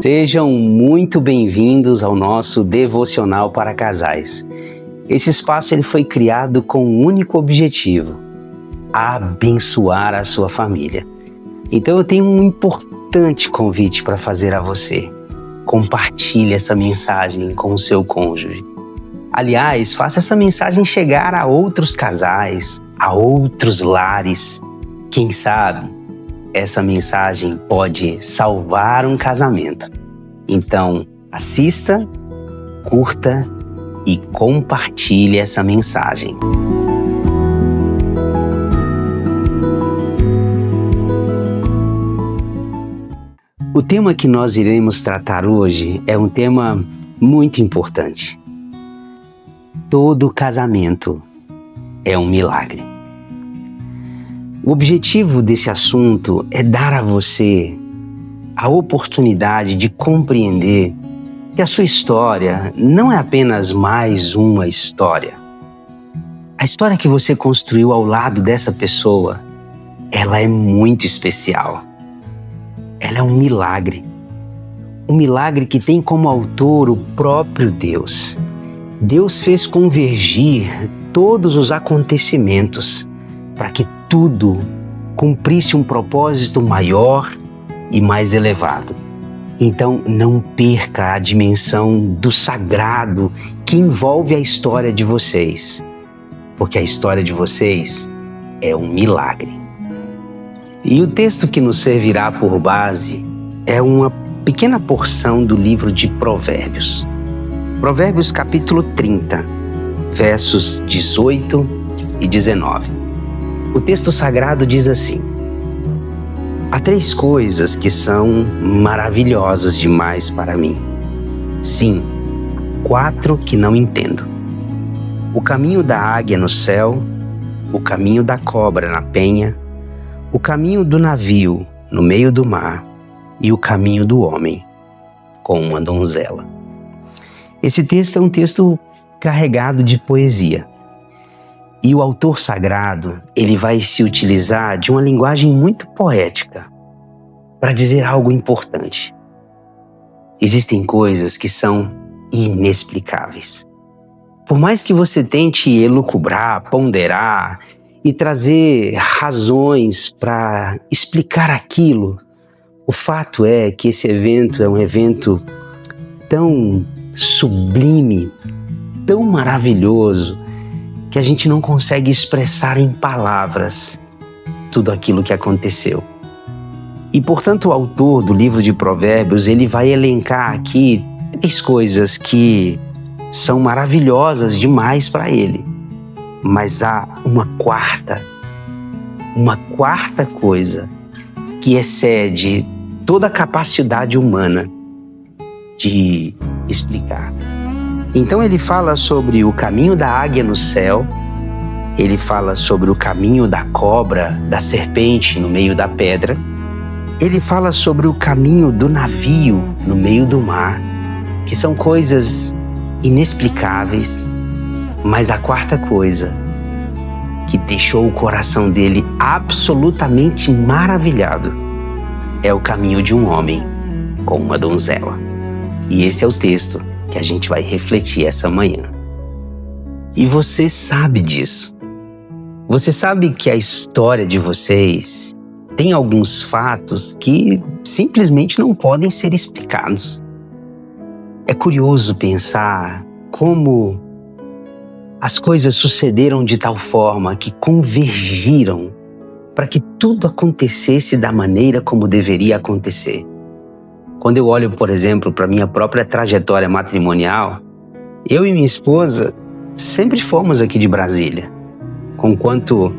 Sejam muito bem-vindos ao nosso devocional para casais. Esse espaço ele foi criado com um único objetivo: abençoar a sua família. Então eu tenho um importante convite para fazer a você. Compartilhe essa mensagem com o seu cônjuge. Aliás, faça essa mensagem chegar a outros casais, a outros lares. Quem sabe essa mensagem pode salvar um casamento. Então, assista, curta e compartilhe essa mensagem. O tema que nós iremos tratar hoje é um tema muito importante. Todo casamento é um milagre. O objetivo desse assunto é dar a você a oportunidade de compreender que a sua história não é apenas mais uma história. A história que você construiu ao lado dessa pessoa, ela é muito especial. Ela é um milagre. Um milagre que tem como autor o próprio Deus. Deus fez convergir todos os acontecimentos para que tudo cumprisse um propósito maior e mais elevado. Então, não perca a dimensão do sagrado que envolve a história de vocês, porque a história de vocês é um milagre. E o texto que nos servirá por base é uma pequena porção do livro de Provérbios. Provérbios capítulo 30, versos 18 e 19. O texto sagrado diz assim: há 3 coisas que são maravilhosas demais para mim. Sim, 4 que não entendo. O caminho da águia no céu, o caminho da cobra na penha, o caminho do navio no meio do mar e o caminho do homem com uma donzela. Esse texto é um texto carregado de poesia. E o autor sagrado, ele vai se utilizar de uma linguagem muito poética para dizer algo importante. Existem coisas que são inexplicáveis. Por mais que você tente elucubrar, ponderar e trazer razões para explicar aquilo, o fato é que esse evento é um evento tão sublime, tão maravilhoso, que a gente não consegue expressar em palavras tudo aquilo que aconteceu. E, portanto, o autor do livro de Provérbios, ele vai elencar aqui 3 coisas que são maravilhosas demais para ele. Mas há uma quarta coisa que excede toda a capacidade humana de explicar. Então ele fala sobre o caminho da águia no céu, ele fala sobre o caminho da cobra, da serpente no meio da pedra, ele fala sobre o caminho do navio no meio do mar, que são coisas inexplicáveis, mas a 4ª coisa que deixou o coração dele absolutamente maravilhado é o caminho de um homem com uma donzela. E esse é o texto que a gente vai refletir essa manhã. E você sabe disso. Você sabe que a história de vocês tem alguns fatos que simplesmente não podem ser explicados. É curioso pensar como as coisas sucederam de tal forma que convergiram para que tudo acontecesse da maneira como deveria acontecer. Quando eu olho, por exemplo, para minha própria trajetória matrimonial, eu e minha esposa sempre fomos aqui de Brasília. Conquanto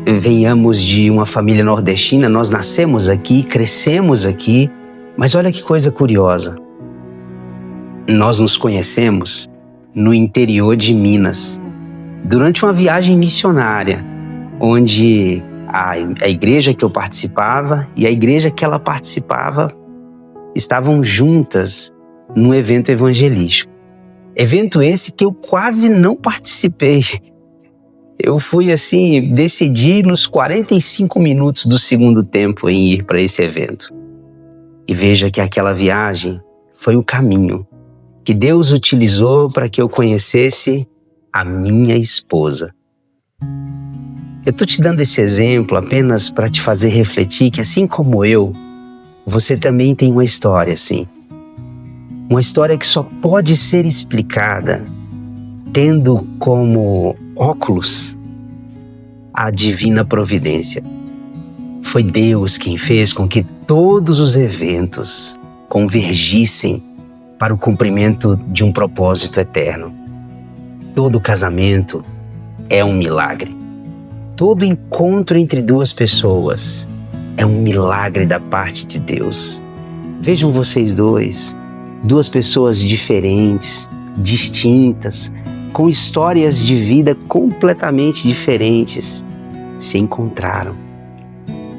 venhamos de uma família nordestina, nós nascemos aqui, crescemos aqui, mas olha que coisa curiosa. Nós nos conhecemos no interior de Minas, durante uma viagem missionária, onde a igreja que eu participava e a igreja que ela participava estavam juntas num evento evangelístico. Evento esse que eu quase não participei. Eu fui decidi nos 45 minutos do segundo tempo em ir para esse evento. E veja que aquela viagem foi o caminho que Deus utilizou para que eu conhecesse a minha esposa. Eu estou te dando esse exemplo apenas para te fazer refletir que, assim como eu, você também tem uma história assim. Uma história que só pode ser explicada tendo como óculos a divina providência. Foi Deus quem fez com que todos os eventos convergissem para o cumprimento de um propósito eterno. Todo casamento é um milagre. Todo encontro entre duas pessoas é um milagre da parte de Deus. Vejam vocês dois, duas pessoas diferentes, distintas, com histórias de vida completamente diferentes, se encontraram.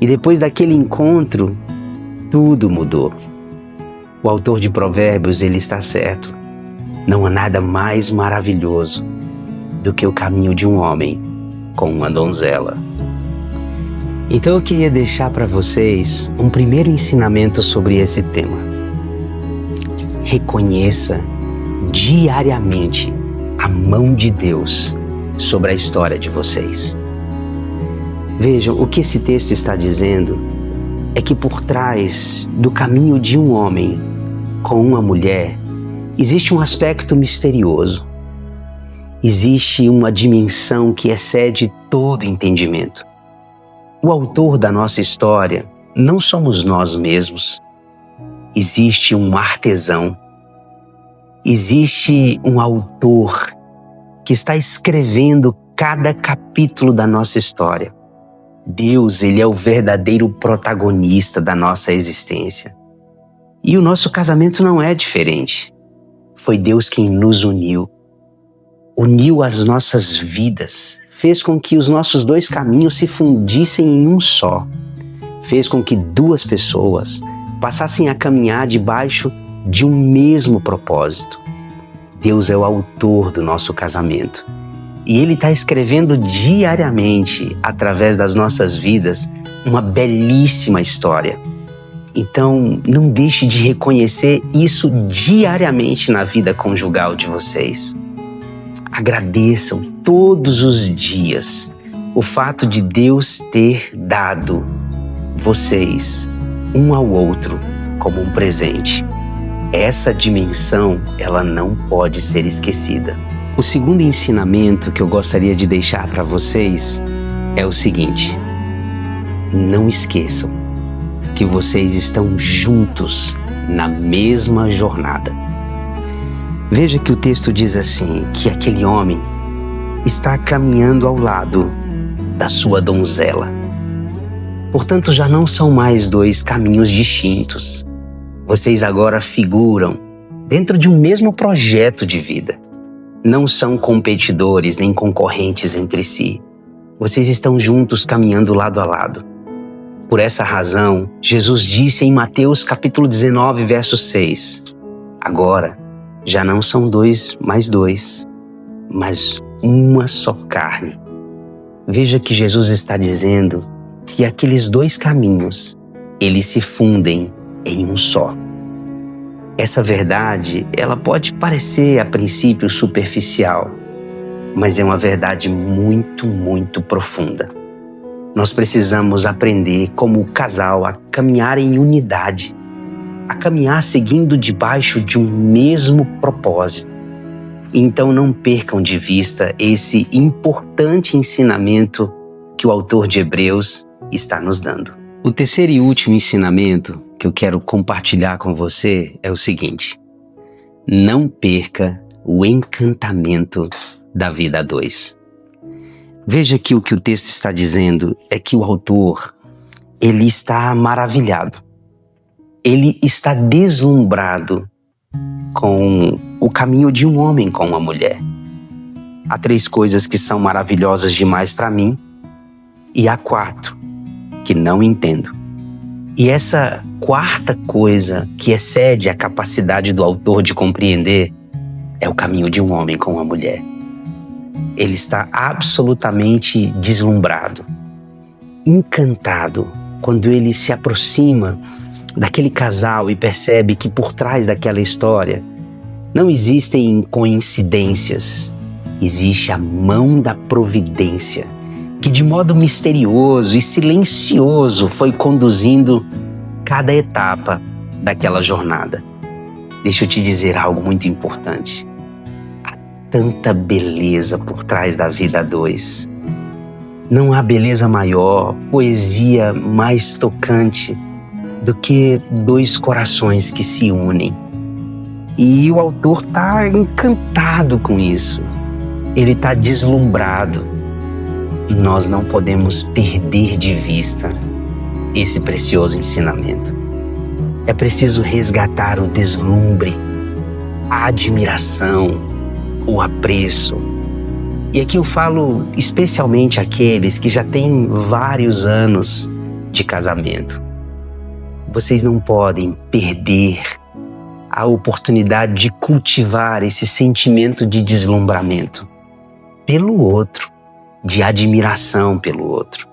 E depois daquele encontro, tudo mudou. O autor de Provérbios, ele está certo. Não há nada mais maravilhoso do que o caminho de um homem com uma donzela. Então eu queria deixar para vocês um primeiro ensinamento sobre esse tema. Reconheça diariamente a mão de Deus sobre a história de vocês. Vejam, o que esse texto está dizendo é que por trás do caminho de um homem com uma mulher existe um aspecto misterioso. Existe uma dimensão que excede todo entendimento. O autor da nossa história não somos nós mesmos. Existe um artesão. Existe um autor que está escrevendo cada capítulo da nossa história. Deus, ele é o verdadeiro protagonista da nossa existência. E o nosso casamento não é diferente. Foi Deus quem nos uniu as nossas vidas, fez com que os nossos dois caminhos se fundissem em um só. Fez com que duas pessoas passassem a caminhar debaixo de um mesmo propósito. Deus é o autor do nosso casamento. E Ele está escrevendo diariamente, através das nossas vidas, uma belíssima história. Então, não deixe de reconhecer isso diariamente na vida conjugal de vocês. Agradeçam todos os dias o fato de Deus ter dado vocês um ao outro como um presente. Essa dimensão, ela não pode ser esquecida. O segundo ensinamento que eu gostaria de deixar para vocês é o seguinte: não esqueçam que vocês estão juntos na mesma jornada. Veja que o texto diz assim, que aquele homem está caminhando ao lado da sua donzela. Portanto, já não são mais dois caminhos distintos. Vocês agora figuram dentro de um mesmo projeto de vida. Não são competidores nem concorrentes entre si. Vocês estão juntos caminhando lado a lado. Por essa razão, Jesus disse em Mateus capítulo 19, verso 6, agora já não são mais dois, mas uma só carne. Veja que Jesus está dizendo que aqueles dois caminhos, eles se fundem em um só. Essa verdade, ela pode parecer a princípio superficial, mas é uma verdade muito, muito profunda. Nós precisamos aprender como casal a caminhar em unidade, a caminhar seguindo debaixo de um mesmo propósito. Então não percam de vista esse importante ensinamento que o autor de Hebreus está nos dando. O terceiro e último ensinamento que eu quero compartilhar com você é o seguinte: não perca o encantamento da vida a dois. Veja que o texto está dizendo é que o autor, ele está maravilhado. Ele está deslumbrado com o caminho de um homem com uma mulher. Há 3 coisas que são maravilhosas demais para mim e há 4 que não entendo. E essa 4ª coisa que excede a capacidade do autor de compreender é o caminho de um homem com uma mulher. Ele está absolutamente deslumbrado, encantado, quando ele se aproxima daquele casal e percebe que por trás daquela história não existem coincidências, existe a mão da providência que de modo misterioso e silencioso foi conduzindo cada etapa daquela jornada. Deixa eu te dizer algo muito importante. Há tanta beleza por trás da vida a dois. Não há beleza maior, poesia mais tocante do que dois corações que se unem. E o autor está encantado com isso. Ele está deslumbrado. Nós não podemos perder de vista esse precioso ensinamento. É preciso resgatar o deslumbre, a admiração, o apreço. E aqui eu falo especialmente àqueles que já têm vários anos de casamento. Vocês não podem perder a oportunidade de cultivar esse sentimento de deslumbramento pelo outro, de admiração pelo outro.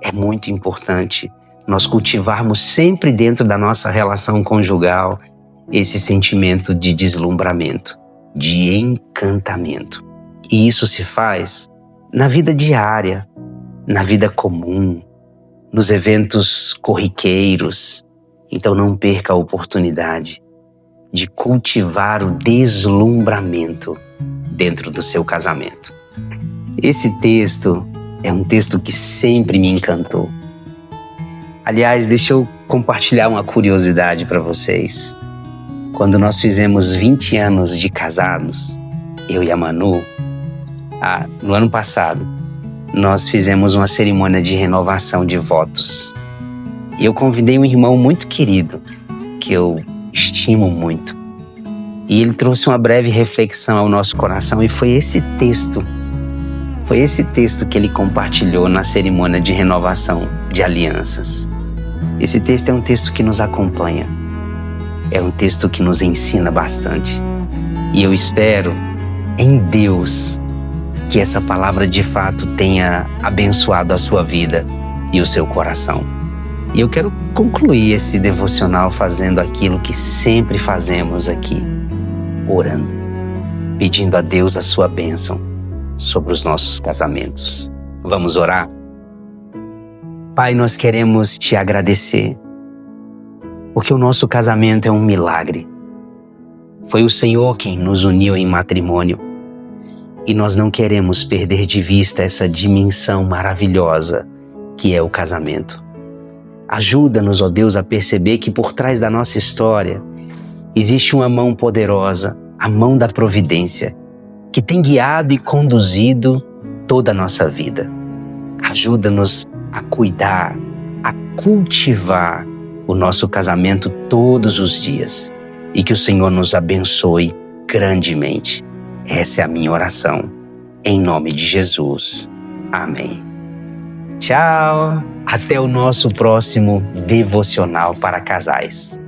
É muito importante nós cultivarmos sempre dentro da nossa relação conjugal esse sentimento de deslumbramento, de encantamento. E isso se faz na vida diária, na vida comum, nos eventos corriqueiros. Então não perca a oportunidade de cultivar o deslumbramento dentro do seu casamento. Esse texto é um texto que sempre me encantou. Aliás, deixa eu compartilhar uma curiosidade para vocês. Quando nós fizemos 20 anos de casados, eu e a Manu, no ano passado, nós fizemos uma cerimônia de renovação de votos. E eu convidei um irmão muito querido, que eu estimo muito. E ele trouxe uma breve reflexão ao nosso coração e foi esse texto que ele compartilhou na cerimônia de renovação de alianças. Esse texto é um texto que nos acompanha, é um texto que nos ensina bastante. E eu espero em Deus que essa palavra de fato tenha abençoado a sua vida e o seu coração. E eu quero concluir esse devocional fazendo aquilo que sempre fazemos aqui, orando, pedindo a Deus a sua bênção sobre os nossos casamentos. Vamos orar? Pai, nós queremos te agradecer, porque o nosso casamento é um milagre. Foi o Senhor quem nos uniu em matrimônio e nós não queremos perder de vista essa dimensão maravilhosa que é o casamento. Ajuda-nos, ó Deus, a perceber que por trás da nossa história existe uma mão poderosa, a mão da providência, que tem guiado e conduzido toda a nossa vida. Ajuda-nos a cuidar, a cultivar o nosso casamento todos os dias e que o Senhor nos abençoe grandemente. Essa é a minha oração, em nome de Jesus. Amém. Tchau! Até o nosso próximo devocional para casais.